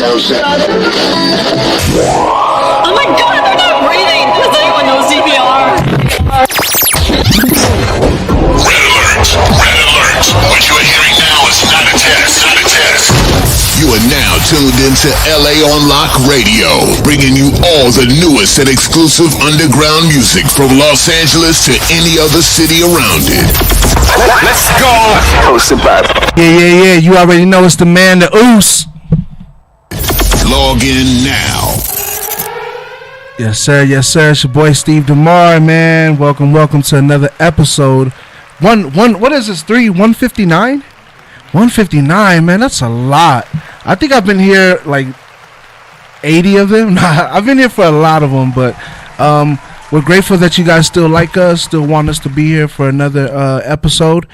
Oh my god, they're not breathing! Does anyone know CPR? Red alert! What you are hearing now is not a test. You are now tuned into LA On Lock Radio, bringing you all the newest and exclusive underground music from Los Angeles to any other city around it. Let's go! Hosted by... Yeah. You already know it's the man, the Oos. Log in now. Yes, sir. It's your boy Steve DeMar, man. Welcome to another episode. What is this? 159? 159, man. That's a lot. I think I've been here like 80 of them. I've been here for a lot of them, but we're grateful that you guys still like us, still want us to be here for another episode.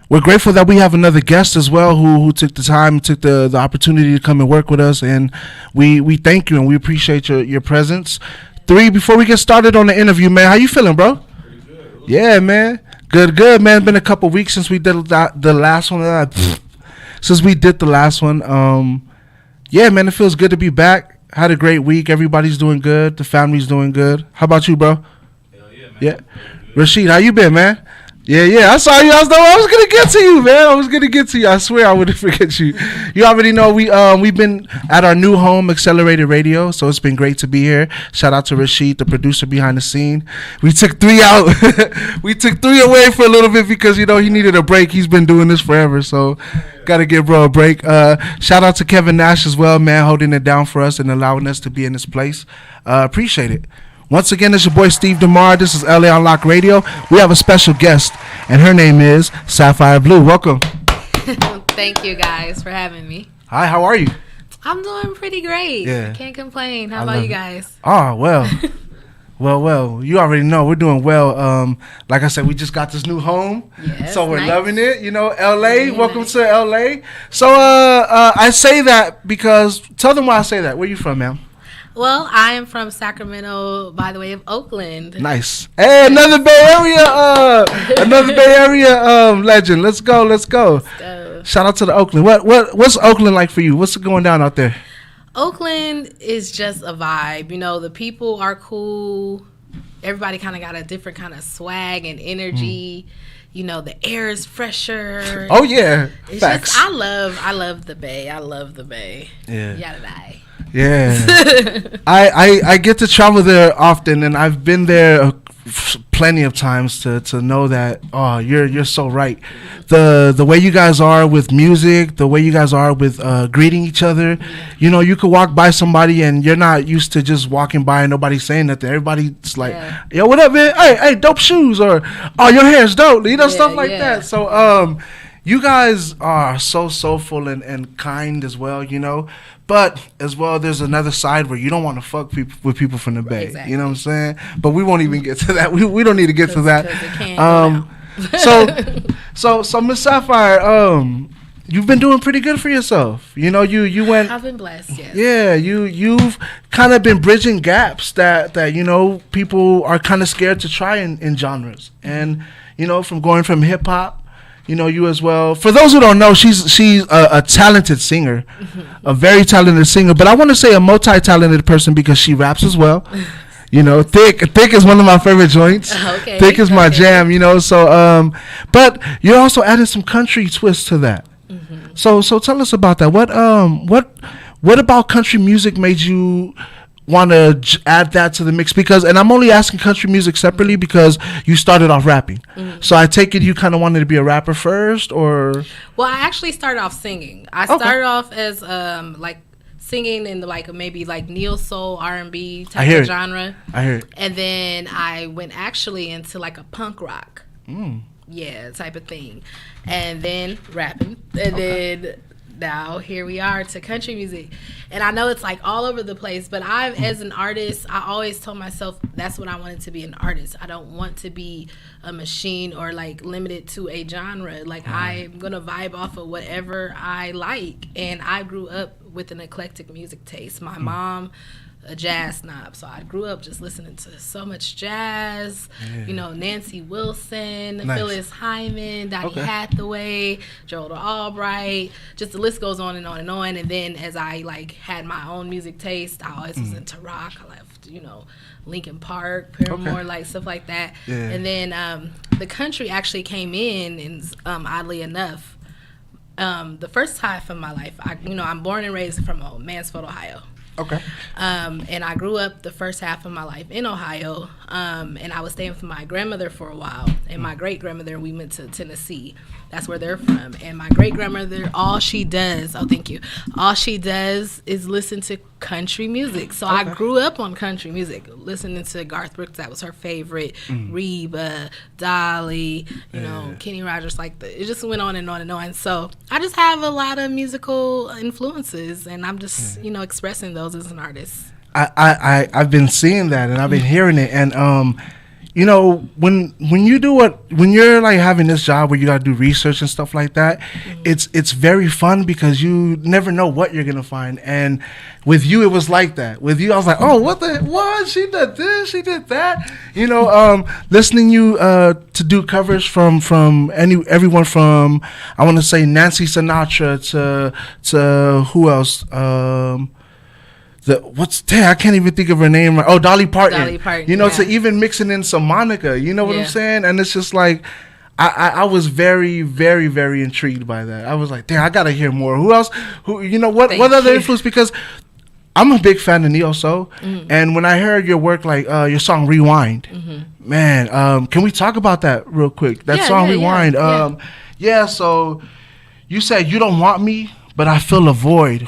We're grateful that we have another guest as well who took the time, took the opportunity to come and work with us, and we thank you and we appreciate your presence. Before we get started on the interview, man, how you feeling, bro? Pretty good. Yeah, man. Good, man. Been a couple weeks since we did the last one. Yeah, man, it feels good to be back. Had a great week. Everybody's doing good. The family's doing good. How about you, bro? Hell yeah, man. Yeah. Rashid, how you been, man? Yeah. I saw you. I was gonna get to you, man. I swear I wouldn't forget you. You already know we've been at our new home, Accelerated Radio, so it's been great to be here. Shout out to Rashid, the producer behind the scene. We took 3 out. We took 3 away for a little bit because he needed a break. He's been doing this forever, so gotta give bro a break. Shout out to Kevin Nash as well, man, holding it down for us and allowing us to be in this place. Appreciate it. Once again, it's your boy Steve DeMar. This is LA On Lock Radio. We have a special guest, and her name is Sapphyre Blue. Welcome. Thank you guys for having me. Hi, how are you? I'm doing pretty great. Yeah. Can't complain. How about you guys? Oh, well. Well, you already know we're doing well. Like I said, we just got this new home, so we're loving it. LA. Welcome to LA. So I say that because tell them why I say that. Where you from, ma'am? Well, I am from Sacramento by the way of Oakland. Nice. Hey, another Bay Area legend. Let's go. Shout out to the Oakland. What's Oakland like for you? What's going down out there? Oakland is just a vibe. The people are cool. Everybody kind of got a different kind of swag and energy. The air is fresher. Oh yeah, it's facts. I love the Bay. Yeah. Yada die. Yeah. I get to travel there often, and I've been there plenty of times to know that. Oh, you're so right. The way you guys are with music, the way you guys are with greeting each other. You could walk by somebody and you're not used to just walking by and nobody saying nothing. Everybody's like, yo, what up, man? Hey, dope shoes, or oh, your hair's dope. Stuff like that. So you guys are so soulful and kind as well, But as well, there's another side where you don't want to fuck with people from the Bay. Exactly. You know what I'm saying? But we won't even get to that. We don't need to get to that. So Miss Sapphyre, you've been doing pretty good for yourself. You went. I've been blessed. Yes. Yeah, you've kind of been bridging gaps that people are kind of scared to try in genres, and from going from hip hop. You as well. For those who don't know, she's a talented singer, a very talented singer. But I want to say a multi-talented person because she raps as well. Thick is one of my favorite joints. Okay. Thick is my jam. So but you're also adding some country twist to that. Mm-hmm. So tell us about that. What about country music made you want to add that to the mix? And I'm only asking country music separately because you started off rapping. Mm-hmm. So I take it you kind of wanted to be a rapper first, or? Well, I actually started off singing. I started off as singing in maybe neo soul R&B type of genre. I hear it. And then I went actually into a punk rock. Yeah, type of thing. And then rapping. And then now here we are to country music. And I know it's all over the place, but as an artist, I always told myself that's what I wanted to be, an artist. I don't want to be a machine or limited to a genre. I'm gonna vibe off of whatever I like. And I grew up with an eclectic music taste. My mom a jazz snob, so I grew up just listening to so much jazz. You know, Nancy Wilson, Nice. Phyllis Hyman, Donny Okay. Hathaway, Gerald Albright. Just the list goes on and on and on. And then as I like had my own music taste, I always was into rock. I left, you know, Linkin Park, Paramore, like stuff like that. Yeah. And then the country actually came in, and oddly enough, the first half of my life, I'm born and raised from Mansfield, Ohio. Okay. And I grew up the first half of my life in Ohio, and I was staying with my grandmother for a while, and my great-grandmother, we went to Tennessee. That's where they're from. And my great-grandmother, all she does is listen to country music. So I grew up on country music, listening to Garth Brooks. That was her favorite. Reba, Dolly, you know, Kenny Rogers. It just went on and on and on. So I just have a lot of musical influences, and I'm just, you know, expressing those as an artist. I've been seeing that, and I've been hearing it, and you know, when you're like having this job where you gotta do research and stuff like that, it's very fun because you never know what you're gonna find. And with you, it was like that. With you, I was like, oh, what? She did this, she did that. You know, listening you to do covers from everyone from, I want to say, Nancy Sinatra to who else? I can't even think of her name. Oh, Dolly Parton. Dolly Parton, you know, yeah. to even mixing in some Monica. You know what I'm Yeah. saying? And it's just like, I was very, very, very intrigued by that. I was like, damn, I gotta hear more. Who else? You know what? Thank What other you. influence? Because I'm a big fan of neo soul, and when I heard your work, like your song Rewind, man, can we talk about that real quick? That Yeah, song yeah, Rewind. yeah. So you said you don't want me, but I feel a void.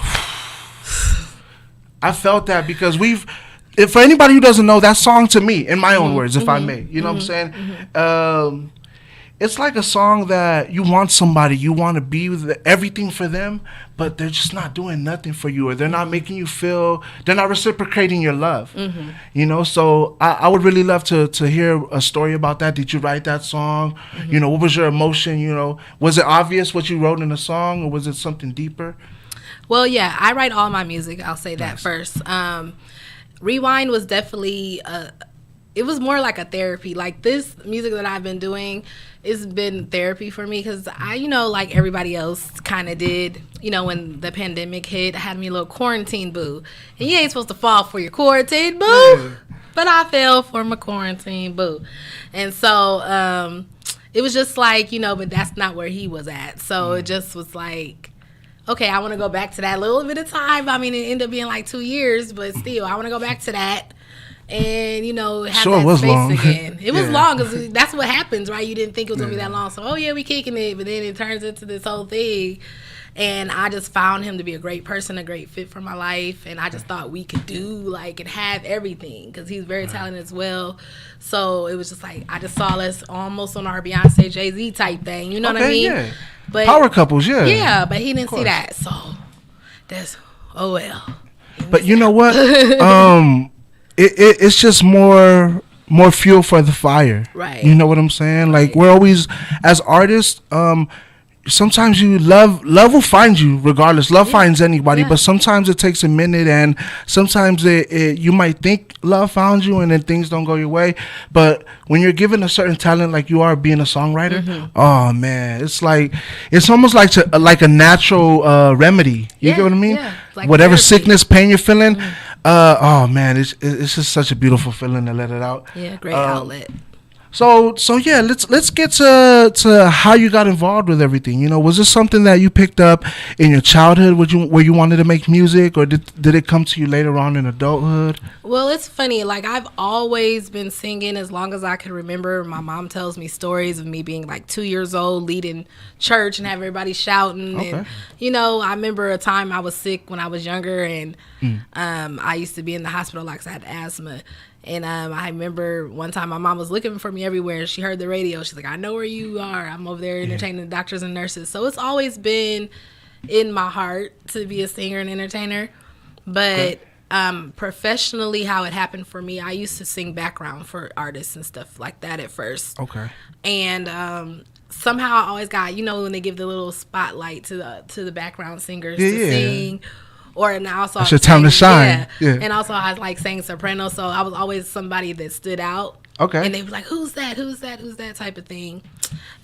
I felt that because for anybody who doesn't know, that song to me, in my own words, if I may, you know what I'm saying? It's like a song that you want somebody, you want to be with everything for them, but they're just not doing nothing for you, or they're not making you feel, they're not reciprocating your love. You know, so I would really love to hear a story about that. Did you write that song? You know, what was your emotion? You know, was it obvious what you wrote in the song, or was it something deeper? Well, yeah, I write all my music. I'll say that first. Rewind was definitely, it was more like a therapy. Like this music that I've been doing, it's been therapy for me because I, you know, like everybody else kind of did, you know, when the pandemic hit, I had me a little quarantine boo. And you ain't supposed to fall for your quarantine boo. Yeah. But I fell for my quarantine boo. And so it was just like, you know, but that's not where he was at. So it just was like, okay, I want to go back to that little bit of time. I mean, it ended up being like 2 years, but still, I want to go back to that and, you know, have Sure, that it was space long. again. It was Yeah. long because that's what happens, right? You didn't think it was going to be that long. So, oh, yeah, we kicking it, but then it turns into this whole thing. And I just found him to be a great person, a great fit for my life. And I just thought we could do, like, and have everything because he's very talented as well. So it was just like, I just saw us almost on our Beyonce, Jay-Z type thing. You know what I mean? Yeah. But Power couples, yeah. yeah, but he didn't see course. that. So that's, oh well. But you know what? It's just more fuel for the fire. Right. You know what I'm saying? Like we're always, as artists, sometimes love will find you regardless. Love finds anybody, Yeah. but sometimes it takes a minute, and sometimes you might think love found you, and then things don't go your way. But when you're given a certain talent, like you are being a songwriter, oh man, it's almost like a natural remedy. You Yeah, get what I mean? yeah. Like Whatever therapy. sickness, pain you're feeling. Oh man, it's just such a beautiful feeling to let it out. Yeah, great outlet. So yeah, let's get to how you got involved with everything. You know, was this something that you picked up in your childhood, where you wanted to make music, or did it come to you later on in adulthood? Well, it's funny. Like, I've always been singing as long as I can remember. My mom tells me stories of me being like 2 years old, leading church and having everybody shouting. Okay. And, you know, I remember a time I was sick when I was younger, and I used to be in the hospital like I had asthma. And I remember one time my mom was looking for me everywhere. She heard the radio. She's like, I know where you are. I'm over there entertaining the doctors and nurses. So it's always been in my heart to be a singer and entertainer. But professionally, how it happened for me, I used to sing background for artists and stuff like that at first. Okay. And somehow I always got, you know, when they give the little spotlight to the background singers Yeah, to yeah. sing. and I also It's your time to shine. Yeah. And also I like sang soprano, so I was always somebody that stood out. Okay. And they were like, who's that type of thing.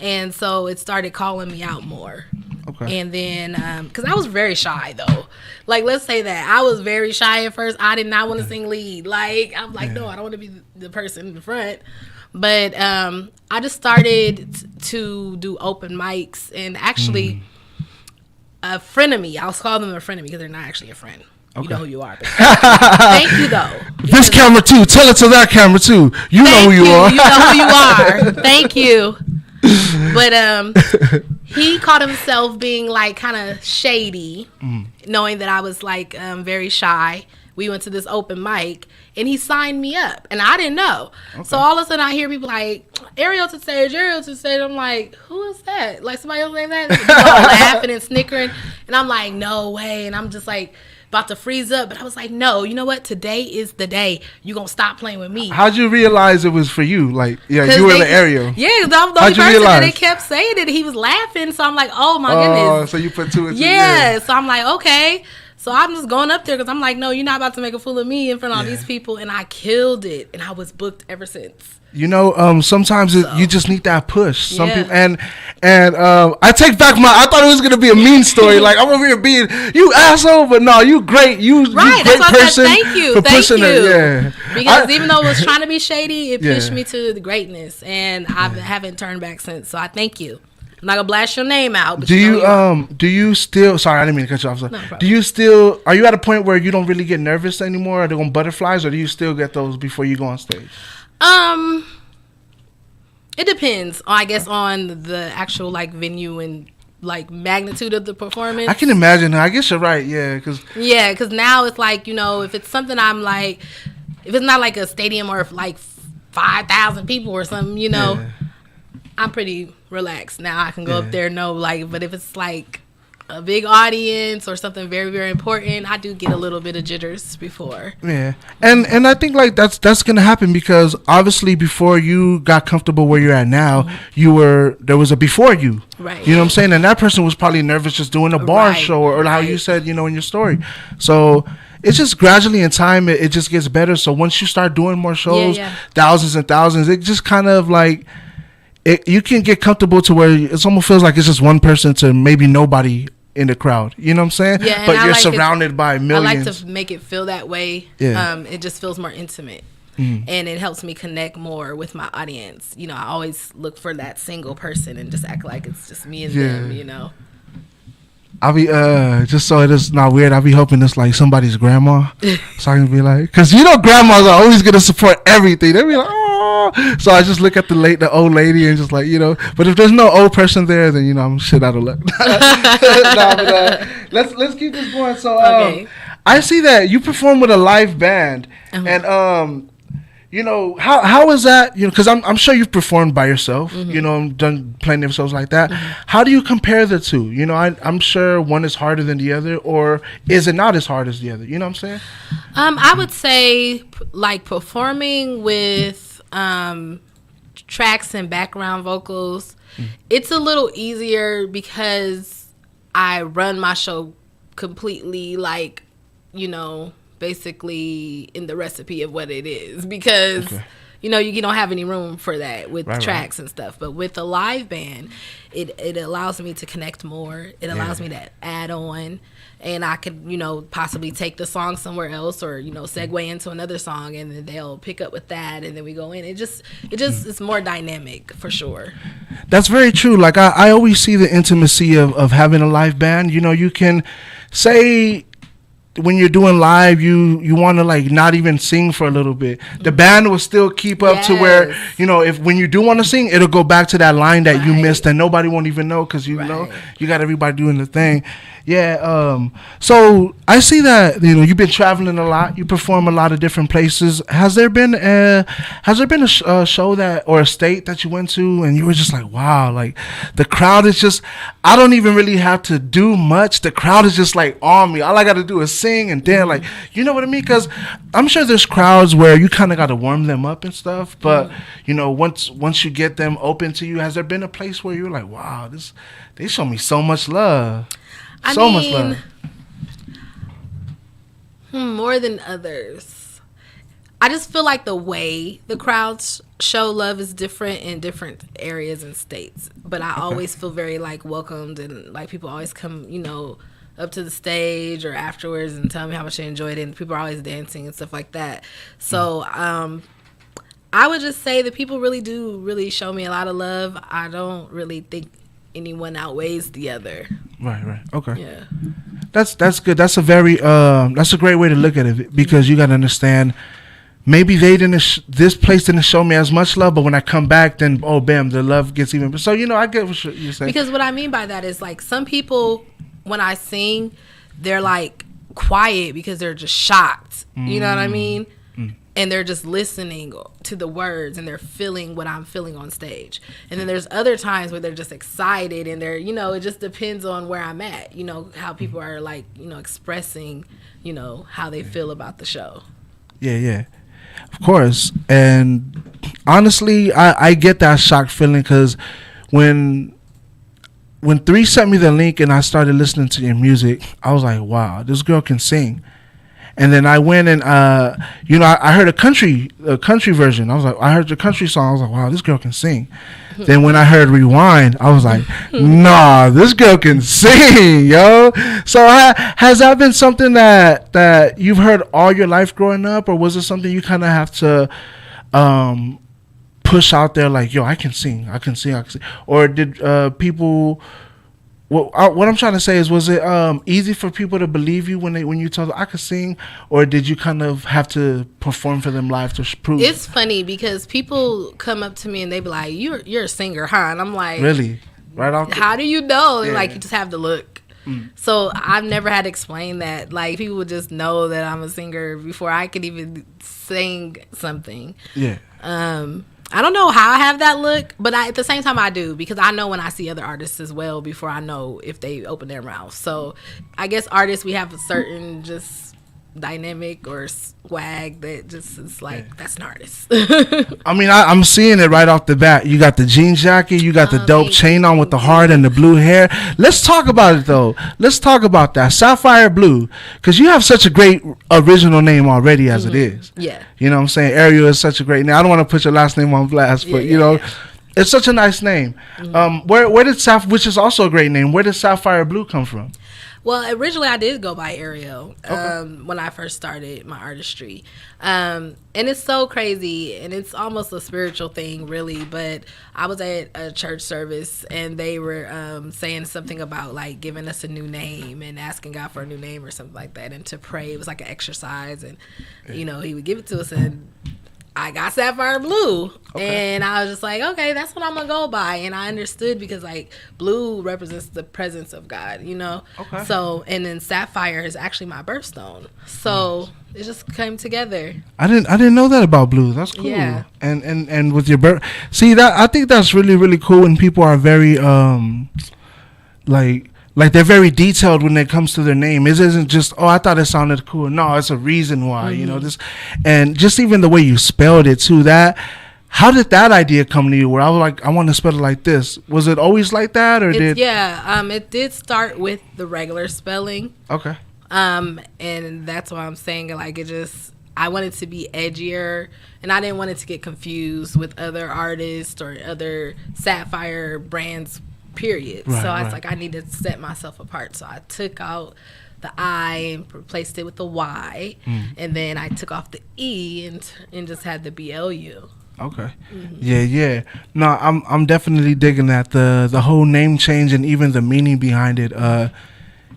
And so it started calling me out more. Okay. And then, because I was very shy, though. Like, let's say that. I was very shy at first. I did not want to sing lead. Like, I'm like, no, I don't want to be the person in the front. But I just started to do open mics. And actually, a friend of me, I'll call them a friend of me because they're not actually a friend. Okay. You know who you are. Thank you, though. This camera, too. Tell it to that camera, too. You know who you are. You know who you are. Thank you. But he caught himself being like kind of shady, knowing that I was like very shy. We went to this open mic and he signed me up and I didn't know. Okay. So all of a sudden I hear people like, Ariel to stage. I'm like, who is that? Like somebody else like that? People all laughing and snickering. And I'm like, no way. And I'm just like about to freeze up. But I was like, no, you know what? Today is the day. You going to stop playing with me. How'd you realize it was for you? Like, yeah, you were the Ariel. Yeah, I was the only person that they kept saying it. He was laughing. So I'm like, oh my goodness. So you put two and two. Yeah. So I'm like, okay. So I'm just going up there because I'm like, no, you're not about to make a fool of me in front of all these people. And I killed it. And I was booked ever since. You know, sometimes you just need that push. Some people, and I take back I thought it was gonna be a mean story. Like I'm over here being you asshole, but no, you great. You great person. Thank you, for pushing it. Yeah. Because even though it was trying to be shady, it pushed me to the greatness, and I haven't turned back since. So I thank you. I'm not gonna blast your name out. But do you still? Sorry, I didn't mean to cut you off. No problem. Do you still? Are you at a point where you don't really get nervous anymore? Are they on butterflies, or do you still get those before you go on stage? It depends, I guess, on the actual like venue and like magnitude of the performance. I can imagine. I guess you're right. Yeah, because now it's like, you know, if it's something I'm like, if it's not like a stadium or if like 5,000 people or something, you know, I'm pretty relaxed now. I can go up there, but if it's like a big audience or something very, very important, I do get a little bit of jitters before. Yeah, and I think like that's gonna happen because obviously before you got comfortable where you're at now, there was a before you. Right. You know what I'm saying? And that person was probably nervous just doing a bar show or how you said, you know, in your story. So it's just gradually in time it just gets better. So once you start doing more shows, thousands and thousands, it just kind of like you can get comfortable to where it almost feels like it's just one person to maybe nobody in the crowd, you know what I'm saying? Yeah, but you're surrounded by millions. I like to make it feel that way. Yeah. It just feels more intimate, and it helps me connect more with my audience. You know, I always look for that single person and just act like it's just me and them. You know. I'll be just so it is not weird. I'll be hoping it's like somebody's grandma, so I can be like, because you know grandmas are always gonna support everything. They'll be like, oh. So I just look at the old lady and just like, you know. But if there's no old person there, then you know I'm shit out of luck. Let's keep this going. So I see that you perform with a live band, and you know, how is that? You know, because I'm sure you've performed by yourself. You know, done plenty of shows like that. How do you compare the two? You know, I'm sure one is harder than the other, or is it not as hard as the other? You know what I'm saying? I would say like performing with tracks and background vocals. It's a little easier because I run my show completely like, you know, basically in the recipe of what it is because you know you don't have any room for that with tracks and stuff. But with a live band, it allows me to connect more. It allows me to add on, and I could, you know, possibly take the song somewhere else or, you know, segue into another song, and then they'll pick up with that, and then we go in. It just is more dynamic for sure. That's very true. Like I always see the intimacy of having a live band. You know, you can say when you're doing live, you want to like not even sing for a little bit. The band will still keep up to where, you know, if when you do want to sing, it'll go back to that line that you missed and nobody won't even know because you know you got everybody doing the thing. Yeah. So I see that, you know, you've been traveling a lot. You perform a lot of different places. Has there been a show that or a state that you went to and you were just like, wow, like the crowd is just, I don't even really have to do much. The crowd is just like on me. All I got to do is sing and dance, like, you know what I mean? Because I'm sure there's crowds where you kind of got to warm them up and stuff. But you know, once you get them open to you, has there been a place where you're like, wow, they show me so much love? Much love. More than others. I just feel like the way the crowds show love is different in different areas and states. But I always feel very like welcomed, and like people always come, up to the stage or afterwards and tell me how much they enjoyed it, and people are always dancing and stuff like that. So I would just say that people really do show me a lot of love. I don't really think anyone outweighs the other. Right. Okay. Yeah. That's good. That's a very that's a great way to look at it, because you got to understand, maybe they didn't this place didn't show me as much love, but when I come back, then bam, the love gets even. So I get what you're saying. Because what I mean by that is, like, some people, when I sing, they're like quiet because they're just shocked. You know what I mean? And they're just listening to the words, and they're feeling what I'm feeling on stage. And then there's other times where they're just excited, and they're, it just depends on where I'm at, how people are like, expressing, how they feel about the show. Yeah. Of course. And honestly, I get that shocked feeling, because when 3 sent me the link and I started listening to your music, I was like, wow, this girl can sing. And then I went and, I heard a country version. I heard the country song. I was like, wow, this girl can sing. Then when I heard Rewind, I was like, nah, this girl can sing, yo. So has that been something that you've heard all your life growing up, or was it something you kind of have to push out there, like, yo, I can sing. Or did people... What I'm trying to say is, was it easy for people to believe you when you told them I could sing, or did you kind of have to perform for them live to prove? It's funny because people come up to me and they be like, "You're a singer, huh?" And I'm like, really? Right off? How do you know? Yeah. Like, you just have the look. So I've never had to explain that. Like, people would just know that I'm a singer before I could even sing something. Yeah. I don't know how I have that look, but at the same time I do, because I know when I see other artists as well before I know if they open their mouth. So I guess artists, we have a certain just dynamic or swag that just is like, that's an artist. I mean, I'm seeing it right off the bat. You got the jean jacket, you got the dope chain on with the heart and the blue hair. Let's talk about it, though. Let's talk about that Sapphyre Blue, because you have such a great original name already as it is. Yeah. You know what I'm saying? Ariel is such a great name. I don't want to put your last name on blast, but it's such a nice name. Where did which is also a great name, where did Sapphyre Blue come from? Well, originally I did go by Ariel when I first started my artistry. And it's so crazy, and it's almost a spiritual thing, really. But I was at a church service, and they were saying something about, like, giving us a new name and asking God for a new name or something like that, and to pray. It was like an exercise, and, he would give it to us, and I got Sapphyre Blue. And I was just like, okay, that's what I'm going to go by. And I understood because, like, blue represents the presence of God, Okay. So, and then Sapphyre is actually my birthstone. So it just came together. I didn't know that about blue. That's cool. Yeah. And with your birth, see, that I think that's really, really cool when people are very like they're very detailed when it comes to their name. It isn't just, I thought it sounded cool. No, it's a reason why, this, and just even the way you spelled it too. How did that idea come to you? Where I was like, I want to spell it like this. Was it always like that, or it did start with the regular spelling. Okay. And that's why I'm saying, like, I wanted to be edgier, and I didn't want it to get confused with other artists or other Sapphyre brands. Period. Right, so I was like, I need to set myself apart. So I took out the I and replaced it with the Y, and then I took off the E and just had the BLU. Okay. Yeah. No, I'm definitely digging that, the whole name change and even the meaning behind it.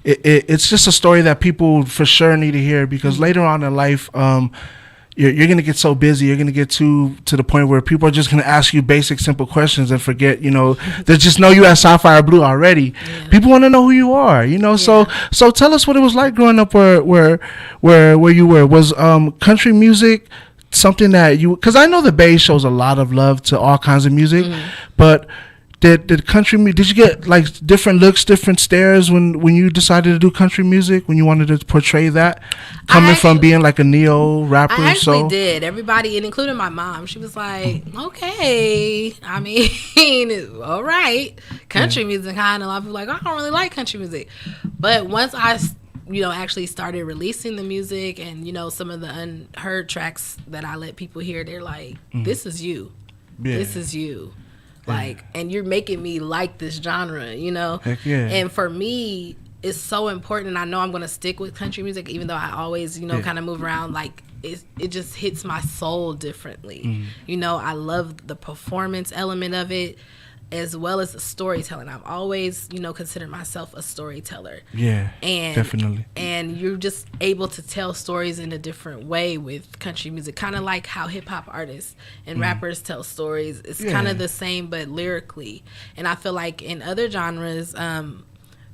It's just a story that people for sure need to hear, because later on in life, you're going to get so busy. You're going to get to the point where people are just going to ask you basic, simple questions and forget, they just know you as Sapphyre Blue already. Yeah. People want to know who you are, Yeah. So tell us what it was like growing up where you were. Was country music something that because I know the Bay shows a lot of love to all kinds of music, but did country music, did you get like different looks, different stares when you decided to do country music, when you wanted to portray that, coming from being like a neo rapper? I actually did. Everybody, and including my mom, she was like, okay, I mean, all right, country music, huh? And a lot of people were like, I don't really like country music. But once I actually started releasing the music and, some of the unheard tracks that I let people hear, they're like, this is you. Yeah. This is you. Like, and you're making me like this genre, Heck yeah. And for me, it's so important. And I know I'm going to stick with country music, even though I always, kind of move around. Like, it just hits my soul differently. I love the performance element of it, as well as the storytelling. I've always, considered myself a storyteller. Yeah, and definitely. And you're just able to tell stories in a different way with country music, kind of like how hip-hop artists and rappers tell stories. It's kind of the same, but lyrically. And I feel like in other genres,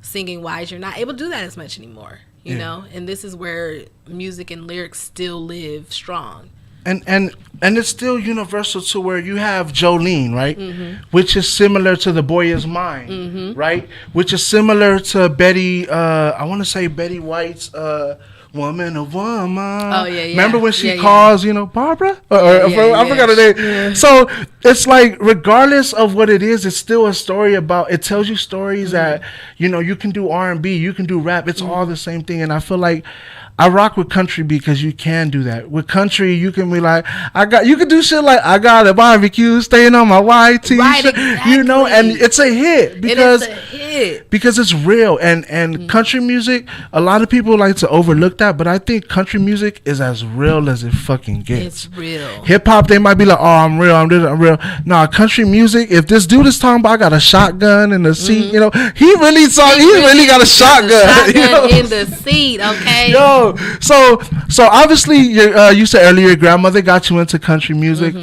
singing-wise, you're not able to do that as much anymore, you know? And this is where music and lyrics still live strong. And it's still universal to where you have Jolene, right? Which is similar to The Boy Is Mine, right? Which is similar to Betty, I want to say Betty White's Woman of Woman. Oh, yeah. Remember when she calls, Barbara? I forgot her name. Yeah. So it's like, regardless of what it is, it's still a story about, it tells you stories that, you can do R&B, you can do rap. It's all the same thing. And I feel like I rock with country because you can do that. With country, you can be like, you can do shit like, I got a barbecue staying on my white t-shirt, right, exactly. And it's a hit because it is a hit. Because it's real. And country music, a lot of people like to overlook that, but I think country music is as real as it fucking gets. It's real. Hip hop, they might be like, oh, I'm real, I'm this, I'm real. Nah, country music, if this dude is talking about I got a shotgun in the seat, he really got a shotgun. In the seat, okay? Yo, so obviously you said earlier your grandmother got you into country music.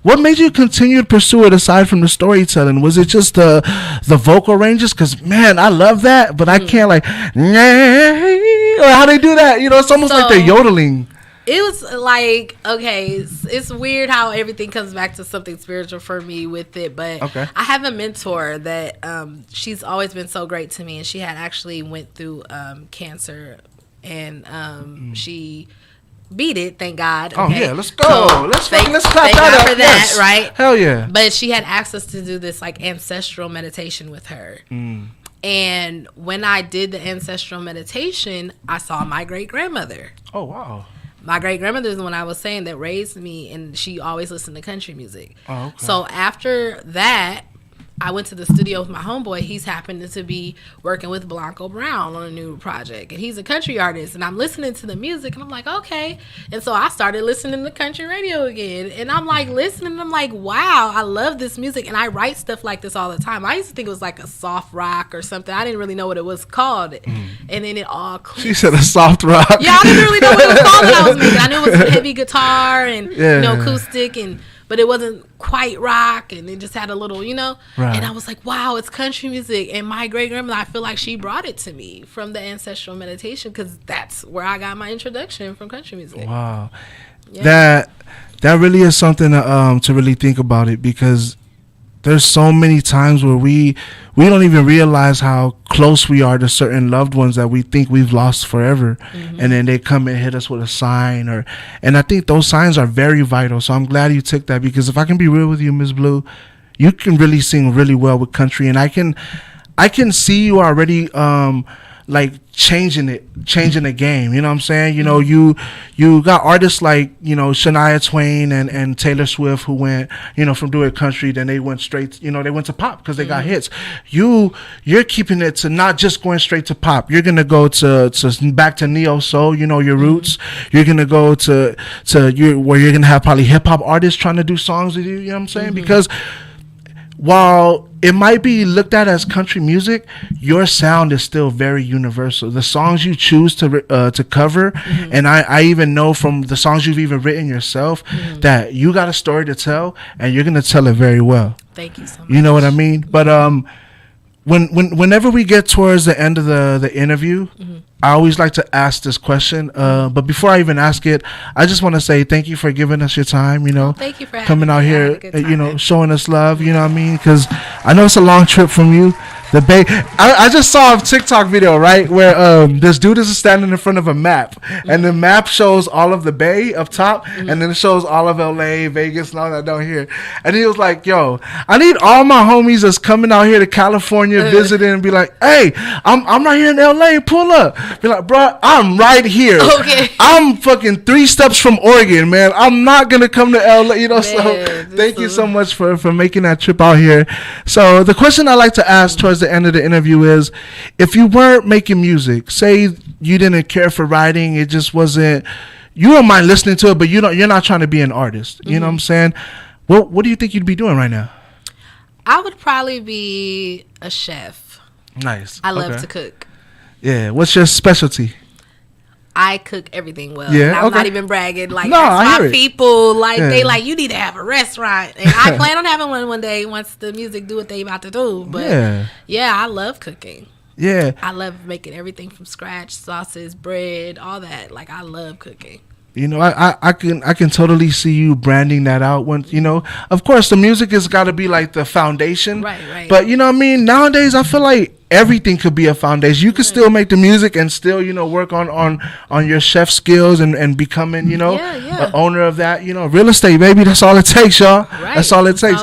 What made you continue to pursue it aside from the storytelling? Was it just the vocal ranges? Because man, I love that, but I can't like or how they do that. It's almost like they're yodeling. It was like, okay, it's weird how everything comes back to something spiritual for me with it, but I have a mentor that she's always been so great to me, and she had actually went through cancer, and she beat it, thank God. Okay? Oh yeah, let's go. So let's clap that up. For that, right? Hell yeah. But she had asked us to do this like ancestral meditation with her. And when I did the ancestral meditation, I saw my great grandmother. Oh wow. My great grandmother is the one I was saying that raised me, and she always listened to country music. Oh, okay. So after that, I went to the studio with my homeboy. He's happened to be working with Blanco Brown on a new project, and he's a country artist. And I'm listening to the music, and I'm like, okay. And so I started listening to country radio again, and I'm like listening, and I'm like, wow, I love this music. And I write stuff like this all the time. I used to think it was like a soft rock or something. I didn't really know what it was called, and then it all clicked. She said a soft rock. Yeah, I didn't really know what it was called when I was making. I knew it was heavy guitar and acoustic but it wasn't quite rock, and it just had a little, Right. And I was like, wow, it's country music. And my great grandmother, I feel like she brought it to me from the ancestral meditation, because that's where I got my introduction from country music. Wow, that really is something to really think about it, because there's so many times where we don't even realize how close we are to certain loved ones that we think we've lost forever. And then they come and hit us with a sign, and I think those signs are very vital. So I'm glad you took that, because if I can be real with you, Ms. Blue, you can really sing really well with country, and I can see you already like changing the game. You know what I'm saying? You got artists like, Shania Twain and Taylor Swift, who went, from doing country, then they went straight, they went to pop because they got hits. You're keeping it to not just going straight to pop. You're gonna go to back to neo soul, your roots. You're gonna go to where you're gonna have probably hip hop artists trying to do songs with you. You know what I'm saying? Because while it might be looked at as country music, your sound is still very universal. The songs you choose to cover, and I even know from the songs you've even written yourself that you got a story to tell, and you're gonna tell it very well. Thank you so much. You know what I mean? But whenever we get towards the end of the interview, I always like to ask this question. But before I even ask it, I just want to say thank you for giving us your time. Thank you for coming out me. here, showing us love. You know what I mean? Because I know it's a long trip from you The Bay. I just saw a TikTok video, right, where this dude is standing in front of a map, and the map shows all of the Bay up top, and then it shows all of LA, Vegas, and all that down here. And he was like, "Yo, I need all my homies that's coming out here to California visiting, and be like, hey, I'm right here in LA. Pull up. Be like, bro, I'm right here. Okay. I'm fucking 3 steps from Oregon, man. I'm not gonna come to LA, you know." Man, so thank you so much for making that trip out here. So the question I like to ask towards the end of the interview is, if you weren't making music, say you didn't care for writing, it just wasn't, you don't mind listening to it, but you're not trying to be an artist. You know what I'm saying? What do you think you'd be doing right now? I would probably be a chef. Nice. I love to cook. Yeah. What's your specialty? I cook everything well. Yeah, And I'm okay. not even bragging. Like, No, I that's hear my it. people. Like, Yeah. they like, you need to have a restaurant. And I plan on having one day once the music do what they about to do. But yeah, I love cooking. Yeah. I love making everything from scratch, sauces, bread, all that. Like, I love cooking. You know, I can totally see you branding that out. When, you know, of course the music has got to be like the foundation. Right. But you know what I mean? Nowadays I feel like everything could be a foundation. You could still make the music and still, you know, work on your chef skills and becoming, you know, the owner of that. You know, real estate, baby. That's all it takes, y'all. Right. That's all it takes.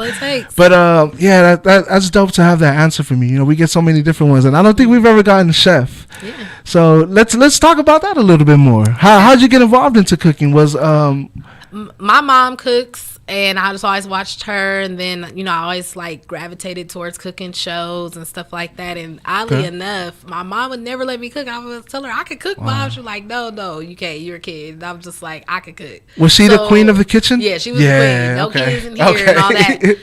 But yeah, that's dope to have that answer from you. You know, we get so many different ones, and I don't think we've ever gotten a chef. Yeah. So let's talk about that a little bit more. How'd you get involved into cooking? Was my mom cooks, and I just always watched her, and then, you know, I always like gravitated towards cooking shows and stuff like that. And oddly enough, my mom would never let me cook. I would tell her I could cook. Mom, she was like, no, you can't. You're a kid. And I'm just like, I could cook. Was she the queen of the kitchen? Yeah, she was the queen. No kids in here and all that.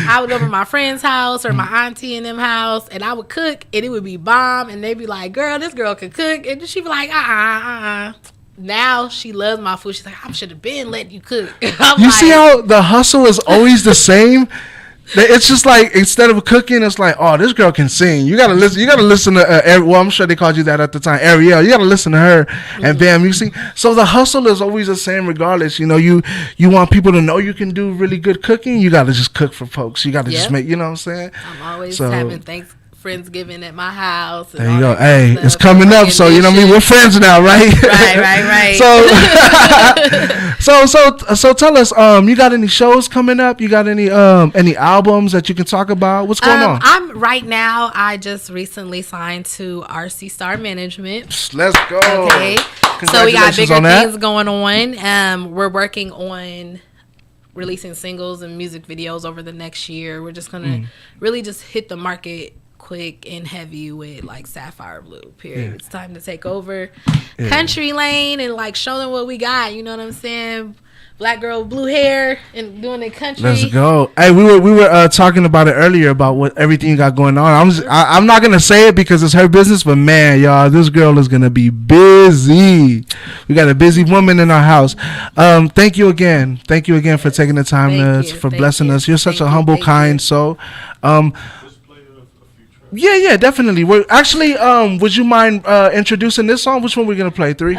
I would go over to my friend's house or my auntie and them house, and I would cook, and it would be bomb, and they'd be like, girl, this girl could cook. And she'd be like, Now she loves my food. She's like, I should have been letting you cook. You see how the hustle is always the same? It's just like, instead of cooking, it's like, oh, this girl can sing. You gotta listen. You gotta listen to. Well, I'm sure they called you that at the time, Ariel. You gotta listen to her, and bam, you see. So the hustle is always the same, regardless. You know, you want people to know you can do really good cooking. You gotta just cook for folks. You gotta just make. You know what I'm saying? I'm always having Friendsgiving at my house. And there you go. Hey, it's coming up, so you know what I mean. We're friends now, right? Right. So tell us, you got any shows coming up? You got any albums that you can talk about? What's going on? I just recently signed to RC Star Management. Let's go. Okay. So we got bigger things going on. We're working on releasing singles and music videos over the next year. We're just gonna really just hit the market quick and heavy with like Sapphyre Blue, period. It's time to take over country lane and like show them what we got. You know what I'm saying? Black girl with blue hair and doing it country. Let's go. Hey, we were talking about it earlier about what everything you got going on. I'm not gonna say it because it's her business, but man, y'all, this girl is gonna be busy. We got a busy woman in our house. Thank you again for taking the time for blessing us. You're such a humble, kind soul. Yeah, definitely. We're actually, would you mind introducing this song? Which one we're gonna play? 3.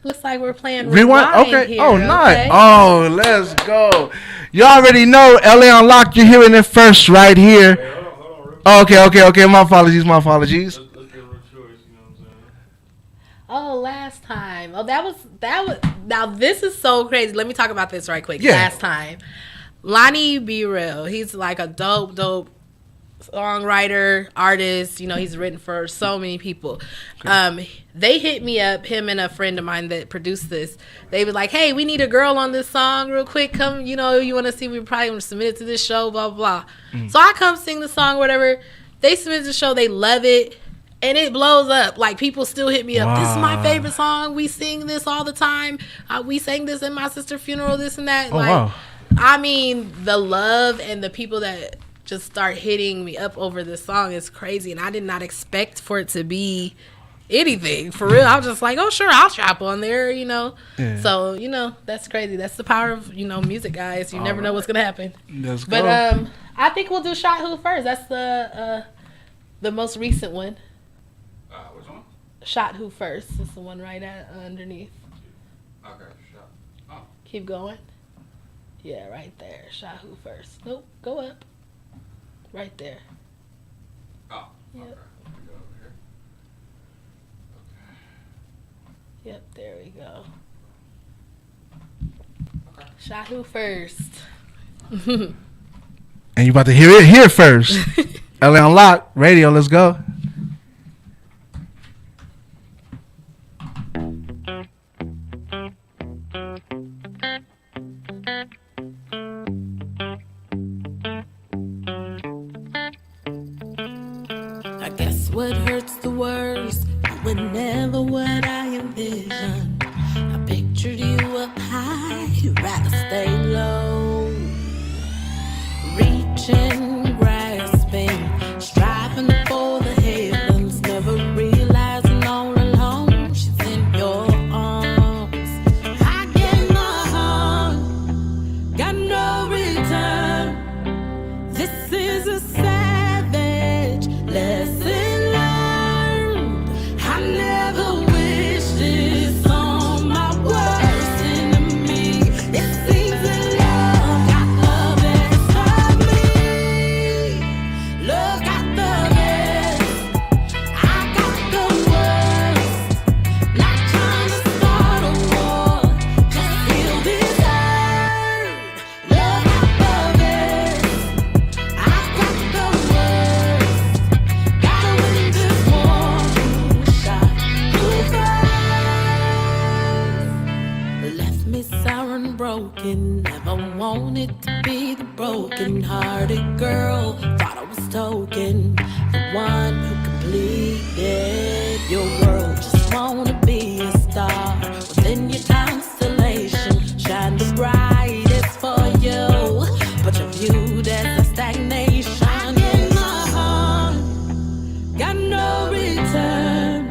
Looks like we're playing Rewind. Okay. Here, oh, nice. Oh, let's go. You already know LA Unlocked. You're hearing it first right here. Hey, hold on. Okay. My apologies. Let's get a real choice, you know what I'm saying? Oh, last time. Oh, that was. Now this is so crazy. Let me talk about this right quick. Yeah. Last time, Lonnie Be Real. He's like a dope songwriter, artist. You know, he's written for so many people. They hit me up, him and a friend of mine that produced this. They were like, hey, we need a girl on this song real quick. Come, you know, you want to see, we probably want to submit it to this show, blah, blah, blah. So I come sing the song, whatever. They submit the show. They love it. And it blows up. Like, people still hit me up. Wow. This is my favorite song. We sing this all the time. We sang this at my sister's funeral, this and that. Oh, like, wow. I mean, the love and the people that just start hitting me up over this song is crazy. And I did not expect for it to be anything. For real. I was just like, oh, sure, I'll trap on there, you know. Yeah. So, you know, that's crazy. That's the power of, you know, music, guys. You never know what's going to happen. Let's go. But I think we'll do Shot Who first. That's the most recent one. Which one? Shot Who first. It's the one right underneath. Okay, shot. Oh. Keep going. Yeah, right there. Shot Who first. Nope. Go up. Right there. Oh, Yep. okay. Let me go over here. Yep, there we go. Okay. Shahu first. And you about to hear it here first. LA on Lock Radio. Let's go. I guess what hurts the worst, you were never what I envisioned. I pictured you up high, you'd rather stay low. Reaching, grasping, striving for the heavens, never realizing all along she's in your arms. I gave my heart, got no return. This is a savage lesson learned. I never wish this on my worst enemy. It seems that love got the best of me. Love got the best. I got the worst. Not trying to start a war, just feel this hurt. Love got the best. I got the worst. Gotta win this war. Who shot? Who first? Left me sour and broken. Never wanted to be the broken-hearted girl. Thought I was token, the one who completed your world. Just wanna be a star within your constellation. Shine the brightest for you, but you're viewed as a stagnation. In my heart, got no return.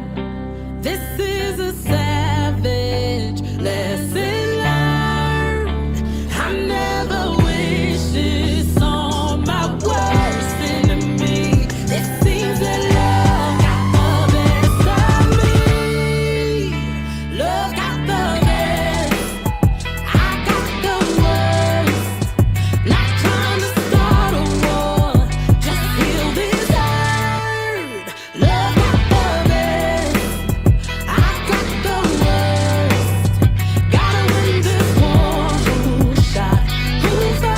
This is a savage lesson learned. I never wish this on my worst enemy. It seems that love got the best of me. Love got the best. I got the worst. Not trying to start a war, just feel this hurt. Love got the best. I got the worst. Gotta win this war. Who shot? Who first?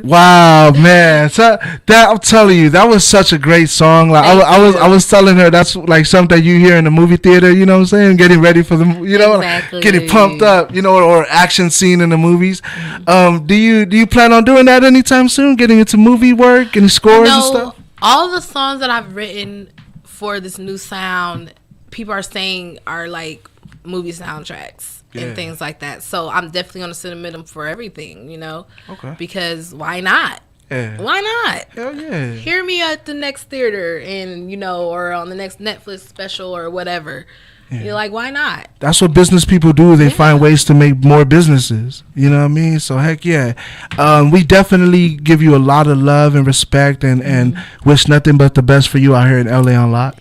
Wow, man. So that I'm telling you, that was such a great song. Like I was telling her that's like something you hear in the movie theater, you know what I'm saying? Getting ready for the Exactly. getting pumped up, or action scene in the movies. Do you plan on doing that anytime soon? Getting into movie work and scores and stuff? All the songs that I've written for this new sound, people are saying are like movie soundtracks Yeah. and things like that. So I'm definitely gonna submit them for everything, Okay. because why not? Yeah. Why not? Hell yeah. Hear me at the next theater and or on the next Netflix special or whatever. You're like, why not? That's what business people do. They find ways to make more businesses. You know what I mean? So heck yeah. We definitely give you a lot of love and respect and wish nothing but the best for you out here in LA on Lock.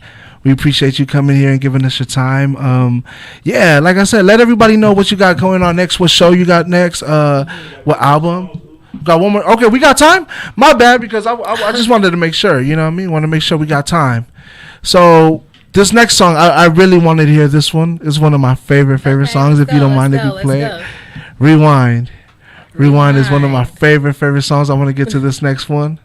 We appreciate you coming here and giving us your time. Yeah, like I said, let everybody know what you got going on next, what show you got next, what album. Got one more. Okay, we got time? My bad, because I just wanted to make sure, you know what I mean? Want to make sure we got time. So this next song, I really wanted to hear this one. It's one of my favorite songs, if you don't mind if you play it. Rewind. Rewind is one of my favorite songs. I want to get to this next one.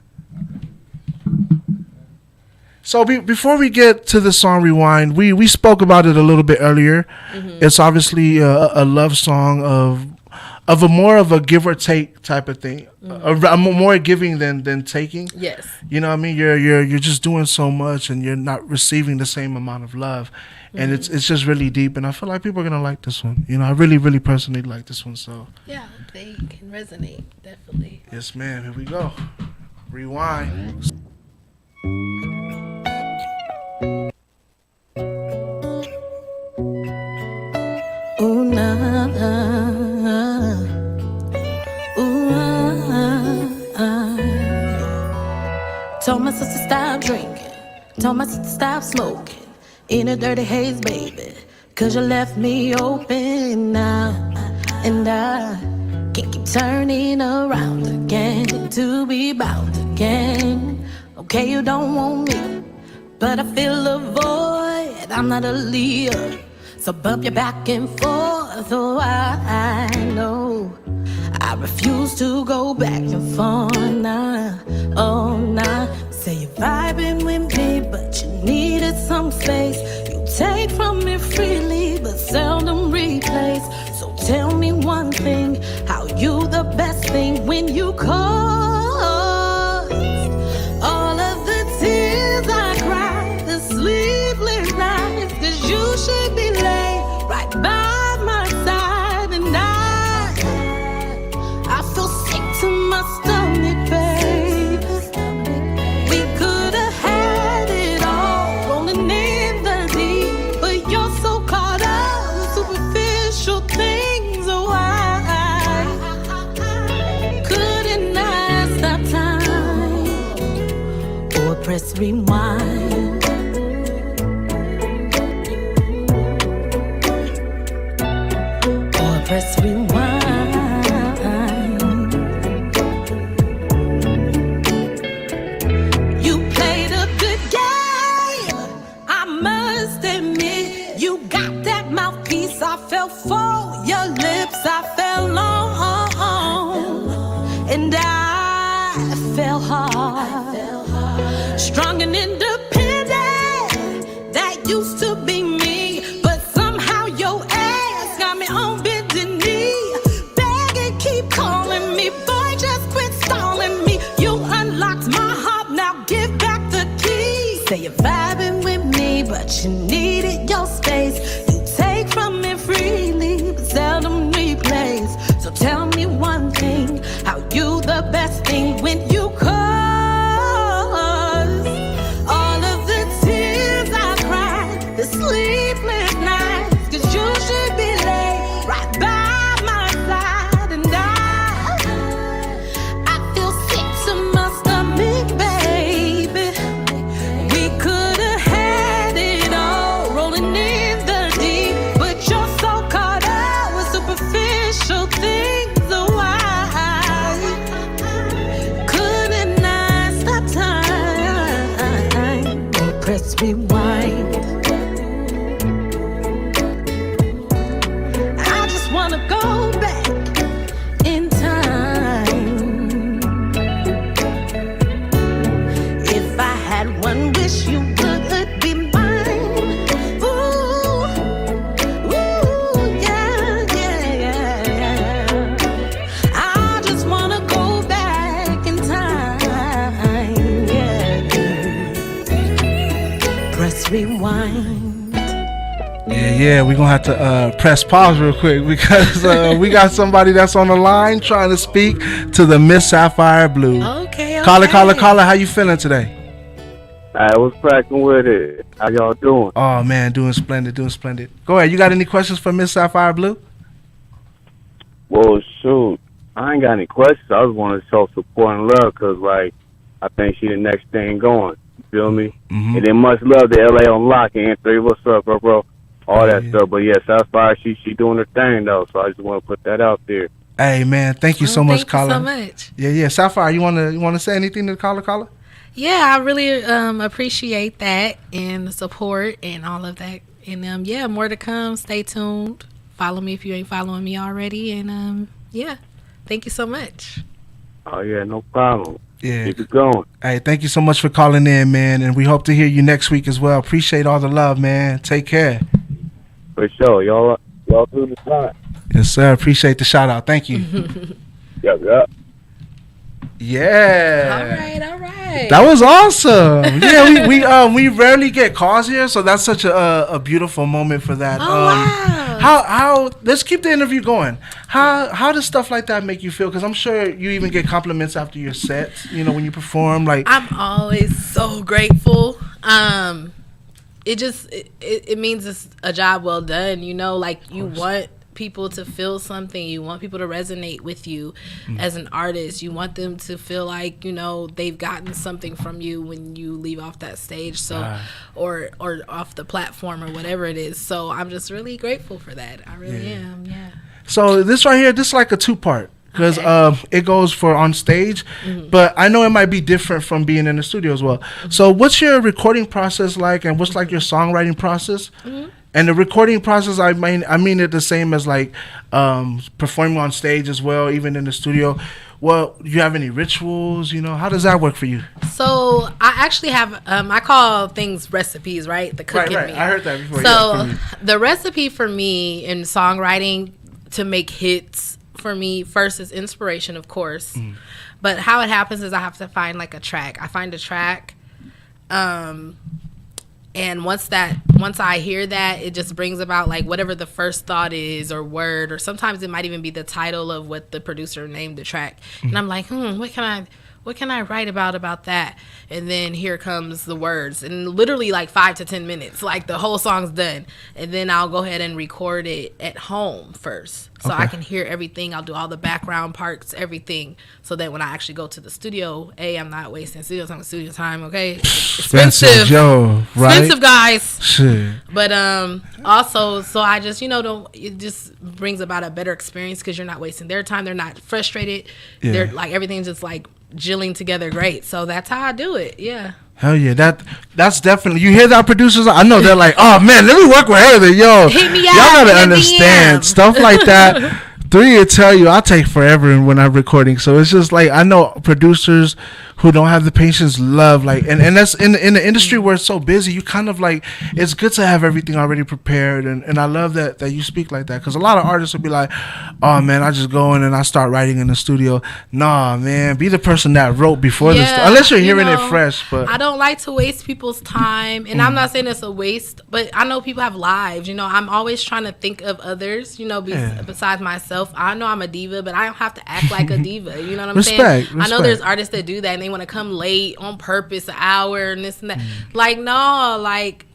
So before we get to the song Rewind, we spoke about it a little bit earlier. It's obviously a love song of a more of a give or take type of thing. More giving than taking. Yes. You know what I mean? You're just doing so much and you're not receiving the same amount of love. And it's just really deep, and I feel like people are gonna like this one. I really, really personally like this one. So Yeah, they can resonate, definitely. yes, ma'am. Here we go. Rewind. Ooh, nah, ooh, Told my sister stop drinking. Told my sister stop smoking. In a dirty haze, baby. 'Cause you left me open now. And I Can't keep turning around again to be bound again. Okay, you don't want me, but I feel a void. I'm not a leader, so bump your back and forth. Oh, I know I refuse to go back and forth. Nah, oh, nah. Say you're vibing with me, but you needed some space. You take from me freely, but seldom replace. So tell me one thing, how you the best thing when you call. All of the tears I cried, the sleepless nights, 'cause you should be laid right by my side. And I feel sick to my stomach, babe. We could have had it all, rolling in the deep, but you're so caught up with superficial things. Oh, I couldn't I stop time or press rewind? Or press rewind. You played a good game, I must admit. You got that mouthpiece, I fell for your lips, I fell on, and I fell hard. Strong and independent, that used to be me, but somehow your ass got me on bended knee. Begging, keep calling me, boy, just quit stalling me. You unlocked my heart, now give back the key. Say you're vibing with me, but you needed your space. You take from me freely, but seldom replace. So tell me one thing, how you the best thing when you cause all of the tears I cried, the sleepless nights, 'cause you should be laid right by my side. And I feel sick to my stomach, baby. We could have had it all, rolling in the deep, but you're so caught up with superficial things. Oh, why couldn't I stop time or press rewind? I just wanna go back in time. If I had one wish, you would be mine. Ooh, yeah, yeah, yeah. I just wanna go back in time. Yeah. Press rewind. Yeah, we're gonna have to press pause real quick because we got somebody that's on the line trying to speak to the Miss Sapphyre Blue. Okay. Caller, how you feeling today? I was cracking with it. How y'all doing? Oh man, doing splendid. Go ahead, you got any questions for Miss Sapphyre Blue? Well, shoot, I ain't got any questions. I just want to show support and love because, like, I think she the next thing going. You feel me? Mm-hmm. And then much love to LA on lock and N3. What's up, bro? All that stuff. But yeah, Sapphyre, she doing her thing though. So I just want to put that out there. Hey man, thank you so much, Thank caller. you so much. Yeah. Sapphyre, you wanna say anything to the caller? Yeah, I really appreciate that and the support and all of that. And yeah, more to come. Stay tuned. Follow me if you ain't following me already. And yeah, thank you so much. Oh yeah, no problem. Yeah. Keep it going. Hey, thank you so much for calling in, man, and we hope to hear you next week as well. Appreciate all the love, man. Take care. For sure. Y'all do the time. Yes, sir. Appreciate the shout out. Thank you. Yep. Yeah. All right. That was awesome. Yeah, we rarely get calls here, so that's such a beautiful moment for that. Wow. How let's keep the interview going. How does stuff like that make you feel? Because I'm sure you even get compliments after your sets. You know, when you perform. Like, I'm always so grateful. It means it's a job well done. You know, like you want people to feel something. You want people to resonate with you as an artist. You want them to feel like, you know, they've gotten something from you when you leave off that stage, so or off the platform or whatever it is. So I'm just really grateful for that. I really am. Yeah. So this right here, this is like a two-part. because it goes for on stage, but I know it might be different from being in the studio as well. So what's your recording process like, and what's like your songwriting process? And the recording process, I mean it the same as like performing on stage as well, even in the studio. Well, do you have any rituals? You know, how does that work for you? So I actually have, I call things recipes, right? The cooking. Right. I heard that before. So the recipe for me in songwriting to make hits for me, first is inspiration, of course. But how it happens is I have to find like a track. I find a track. And once I hear that, it just brings about like whatever the first thought is or word, or sometimes it might even be the title of what the producer named the track. And I'm like, what can I write about that? And then here comes the words, and literally like 5 to 10 minutes, like the whole song's done. And then I'll go ahead and record it at home first, so I can hear everything. I'll do all the background parts, everything, so that when I actually go to the studio, I'm not wasting studio time. Okay, expensive, right? Expensive, guys. Shit. But also, so I just it just brings about a better experience because you're not wasting their time. They're not frustrated. Yeah. They're like everything's just like gelling together great. So that's how I do it. Yeah. Hell yeah, that's definitely, you hear that, producers? I know they're like, oh man, let me work with her. Yo, hit me y'all up, gotta understand stuff like that. 3 will tell you I take forever when I'm recording. So it's just like, I know producers who don't have the patience love, like, and that's in the industry where it's so busy, you kind of like, it's good to have everything already prepared. And I love that you speak like that, because a lot of artists will be like, oh man, I just go in and I start writing in the studio. Nah, man, be the person that wrote before the studio, unless you're hearing it fresh. But I don't like to waste people's time, and I'm not saying it's a waste, but I know people have lives. I'm always trying to think of others, besides myself. I know I'm a diva, but I don't have to act like a diva. You know what I'm saying? I know there's artists that do that, and they want to come late on purpose, an hour and this and that. Like, no, like,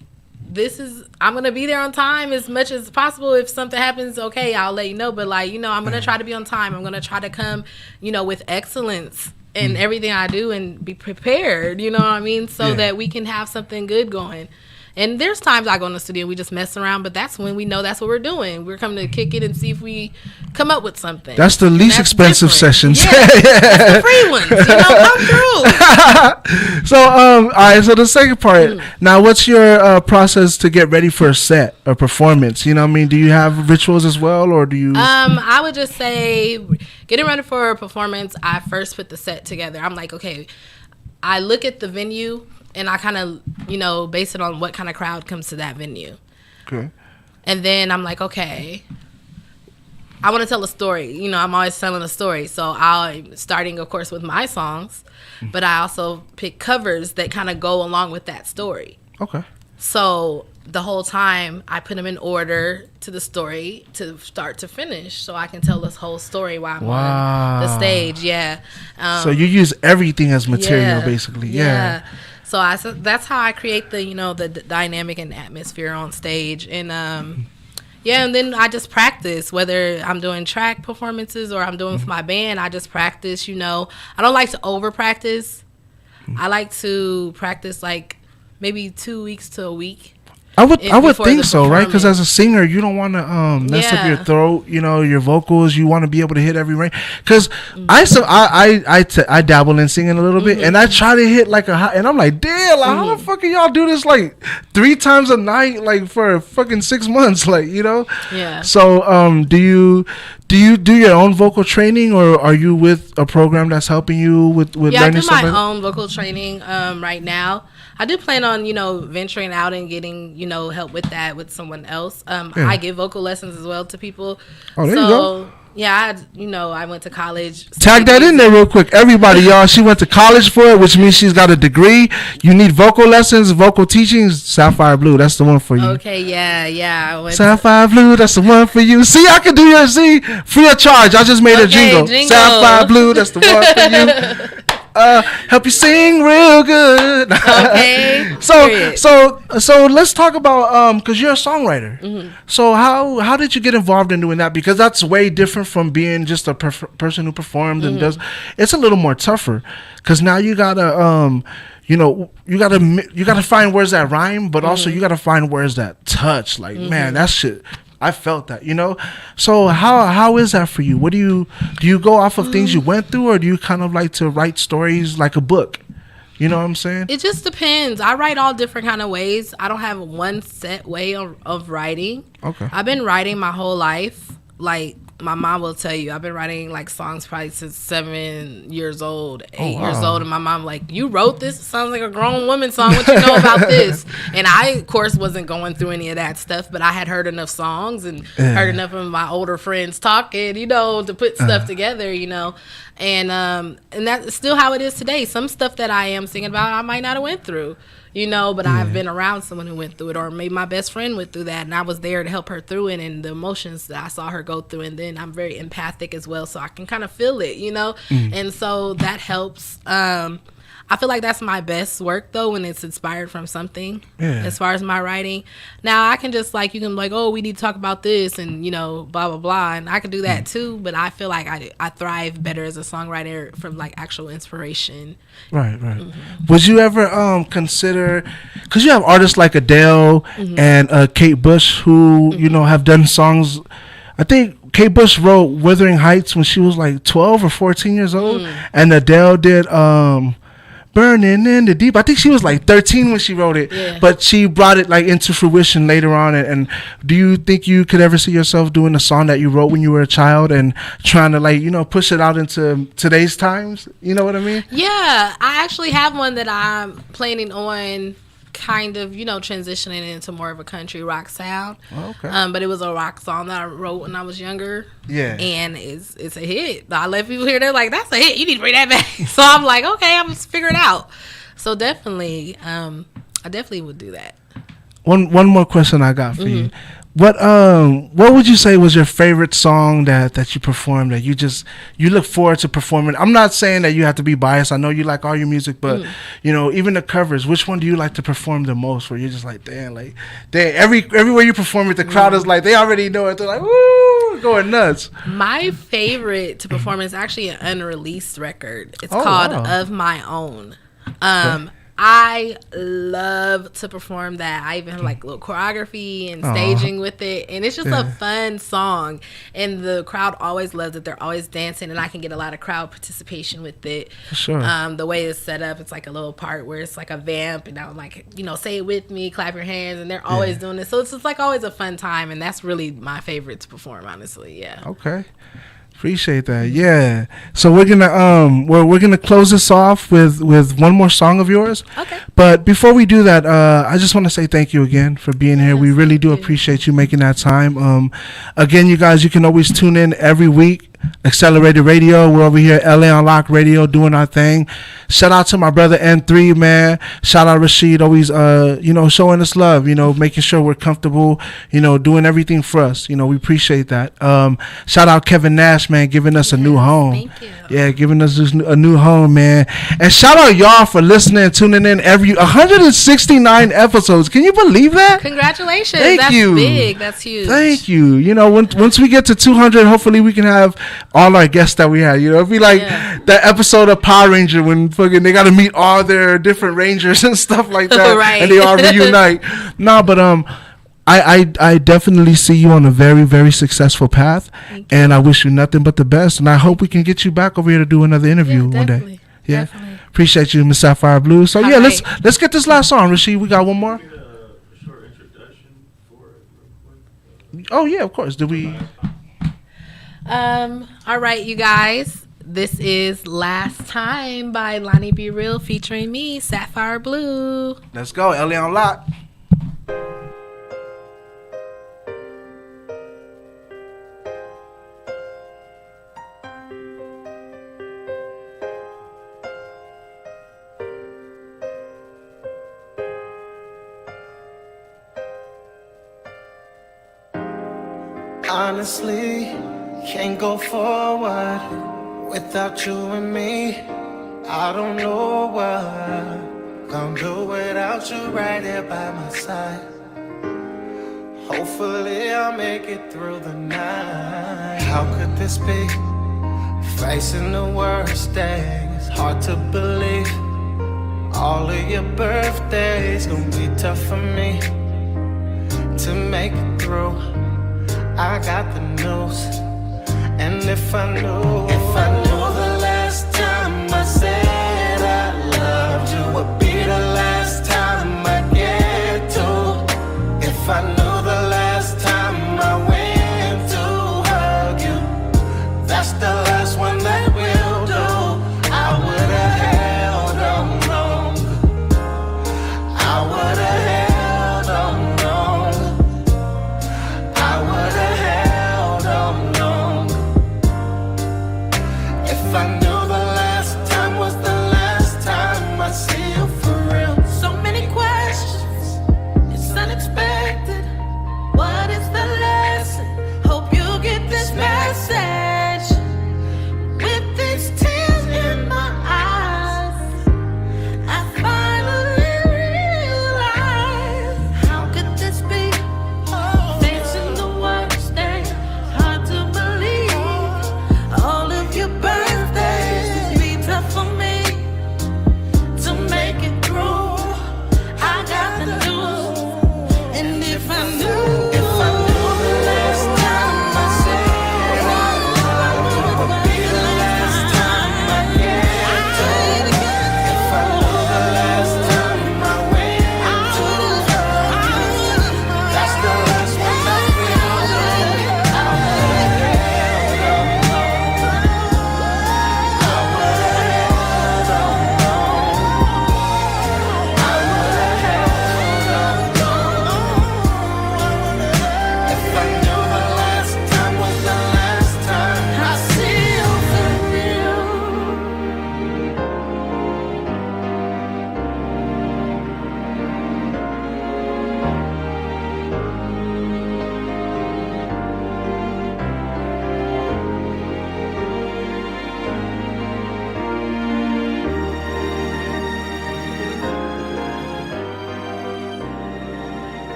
I'm gonna be there on time as much as possible. If something happens, okay, I'll let you know. But like, I'm gonna try to be on time. I'm gonna try to come, with excellence in everything I do and be prepared. You know what I mean? So that we can have something good going. And there's times I go in the studio and we just mess around, but that's when we know that's what we're doing. We're coming to kick it and see if we come up with something. That's the least expensive sessions. Yeah, that's the free ones. Come through. So, all right. So the second part. Now, what's your process to get ready for a set or performance? You know what I mean? Do you have rituals as well, or do you? I would just say, getting ready for a performance, I first put the set together. I'm like, okay, I look at the venue. And I kind of, base it on what kind of crowd comes to that venue. Okay. And then I'm like, okay, I want to tell a story. I'm always telling a story. So I'm starting, of course, with my songs. But I also pick covers that kind of go along with that story. Okay. So the whole time I put them in order to the story to start to finish, so I can tell this whole story while I'm on the stage. Yeah. So you use everything as material, basically. Yeah. So that's how I create the the dynamic and atmosphere on stage, and and then I just practice, whether I'm doing track performances or I'm doing with my band. I just practice. I don't like to over practice. I like to practice like maybe 2 weeks to a week. I would think so, right? Because as a singer, you don't want to mess up your throat, your vocals. You want to be able to hit every range. Because I dabble in singing a little bit, and I try to hit like a high, and I'm like, damn, like, how the fuck can y'all do this like 3 times a night, like for fucking 6 months, like Yeah. So do you do your own vocal training, or are you with a program that's helping you with learning something? Yeah, I do my own vocal training right now. I do plan on, venturing out and getting, help with that with someone else. I give vocal lessons as well to people. Oh, there you go. Yeah, I went to college. Tag that in there real quick. Everybody, y'all, she went to college for it, which means she's got a degree. You need vocal lessons, vocal teachings, Sapphyre Blue. That's the one for you. Okay, yeah. Sapphyre Blue, that's the one for you. See, I can do your free of charge. I just made a jingle. Sapphyre Blue, that's the one for you. Help you sing real good. Okay. So let's talk about because you're a songwriter. So how did you get involved in doing that? Because that's way different from being just a person who performs and does. It's a little more tougher because now you gotta you gotta find words that rhyme, but also you gotta find words that touch. Like man, that shit. I felt that, you know. So how is that for you? What do you go off of things you went through, or do you kind of like to write stories like a book? You know what I'm saying? It just depends. I write all different kind of ways. I don't have one set way of writing. Okay. I've been writing my whole life. Like, my mom will tell you, I've been writing like songs probably since 7 years old, 8 years old. And my mom like, you wrote this? It sounds like a grown woman song. What you know about this? And I, of course, wasn't going through any of that stuff, but I had heard enough songs and heard enough of my older friends talking, you know, to put stuff together, you know. And that's still how it is today. Some stuff that I am singing about, I might not have went through, you know, but I've been around someone who went through it, or maybe my best friend went through that, and I was there to help her through it, and the emotions that I saw her go through. And then I'm very empathic as well, so I can kind of feel it, you know. And so that helps. I feel like that's my best work, though, when it's inspired from something, as far as my writing. Now, I can just, like, you can be like, oh, we need to talk about this and, you know, blah, blah, blah. And I can do that, too. But I feel like I thrive better as a songwriter from, like, actual inspiration. Right. Would you ever consider, because you have artists like Adele and Kate Bush who, you know, have done songs. I think Kate Bush wrote Wuthering Heights when she was, like, 12 or 14 years old. And Adele did... Burning in the Deep. I think she was like 13 when she wrote it, but she brought it like into fruition later on. And do you think you could ever see yourself doing a song that you wrote when you were a child and trying to, like, you know, push it out into today's times? You know what I mean? Yeah, I actually have one that I'm planning on kind of, you know, transitioning into more of a country rock sound. Okay. But it was a rock song that I wrote when I was younger. Yeah. And it's a hit. I let people hear, they're like, that's a hit. You need to bring that back. So I'm like, okay, I'm just figure it out. So definitely, I definitely would do that. One more question I got for you. What would you say was your favorite song that you performed that you look forward to performing? I'm not saying that you have to be biased. I know you like all your music, but you know, even the covers, which one do you like to perform the most? Where you're just like, damn, everywhere you perform it, the crowd is like, they already know it. They're like, woo, going nuts. My favorite to perform is actually an unreleased record. It's called Of My Own. I love to perform that. I even have like little choreography and staging with it, and it's just a fun song, and the crowd always loves it. They're always dancing, and I can get a lot of crowd participation with it. For sure. The way it's set up, it's like a little part where it's like a vamp, and I'm like, you know, say it with me, clap your hands, and they're always doing this. So it's just like always a fun time, and that's really my favorite to perform, honestly. Yeah. Okay. Appreciate that. Yeah. So we're gonna close this off with one more song of yours. Okay. But before we do that, I just want to say thank you again for being here. We really do appreciate you making that time. Again, you guys, you can always tune in every week. Accelerated Radio. We're over here, LA on Lock Radio, doing our thing. Shout out to my brother N3, man. Shout out Rashid, always you know, showing us love, you know, making sure we're comfortable, you know, doing everything for us. You know, we appreciate that. Shout out Kevin Nash, man, giving us a new home. Thank you. Yeah, giving us a new home, man. And shout out y'all for listening and tuning in every 169 episodes. Can you believe that? Congratulations. Thank you. That's big. That's huge. Thank you. You know, once we get to 200, hopefully we can have all our guests that we had. You know, it'd be like that episode of Power Ranger when fucking they got to meet all their different Rangers and stuff like that. Right. And they all reunite. No, but I definitely see you on a very, very successful path, and I wish you nothing but the best. And I hope we can get you back over here to do another interview one day. Yeah, definitely. Appreciate you, Miss Sapphyre Blue. So All yeah, right. let's get this last song, Rashid. We got one more. Short introduction for it, real quick. Oh yeah, of course. Did we? All right, you guys. This is Last Time by Lonnie Be Real featuring me, Sapphyre Blue. Let's go, LA on Lock. Honestly, can't go forward without you and me. I don't know what I'm gonna do without you right here by my side. Hopefully I'll make it through the night. How could this be? Facing the worst days, hard to believe. All of your birthdays gonna be tough for me to make it through. I got the news. And if I knew